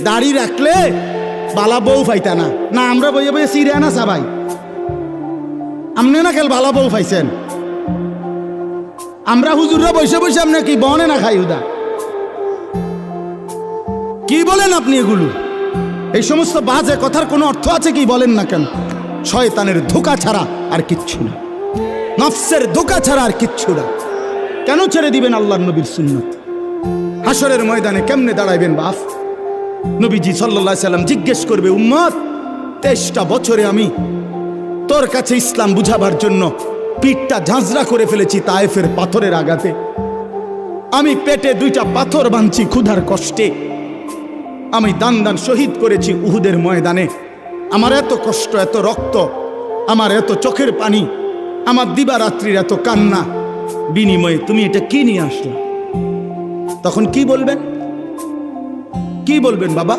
দাড়ি রাখলে বালা বউ পাইতা না। না আমরা বইয়ে বইয়ে সিরিয়া না সবাই, আমনে না খেল বালা বউ পাইছেন। আমরা হুজুররা বসে বসে আপনি কি বনে না খাই উদা? কি বলেন আপনি এগুলো? এই সমস্ত বাজে কথার কোনো অর্থ আছে কি বলেন না কেন? শয়তানের ধোঁকা ছাড়া আর কিচ্ছু না, নফসের ধোঁকা ছাড়া আর কিচ্ছু না। কেন ছেড়ে দিবেন আল্লাহর নবীর সুন্নত? হাসরের ময়দানে কেমনে দাঁড়াইবেন বাপ? নবীজি সাল্লাল্লাহু আলাইহি সাল্লাম জিজ্ঞেস করবে, উম্মত 23টা বছরে আমি তোর কাছে ইসলাম বুঝাবার জন্য পিঠটা ঝাঁঝরা করে ফেলেছি তায়েফের পাথরের আঘাতে। আমি পেটে 2টা পাথর বাঁধছি ক্ষুধার কষ্টে। আমি দান দান শহীদ করেছি উহুদের ময়দানে। আমার এত কষ্ট, এত রক্ত, আমার এত চোখের পানি, আমার দিবারাত্রির এত কান্না, বিনিময়ে তুমি এটা কি নিয়ে আসলা? তখন কি বলবেন? কি বলবেন বাবা?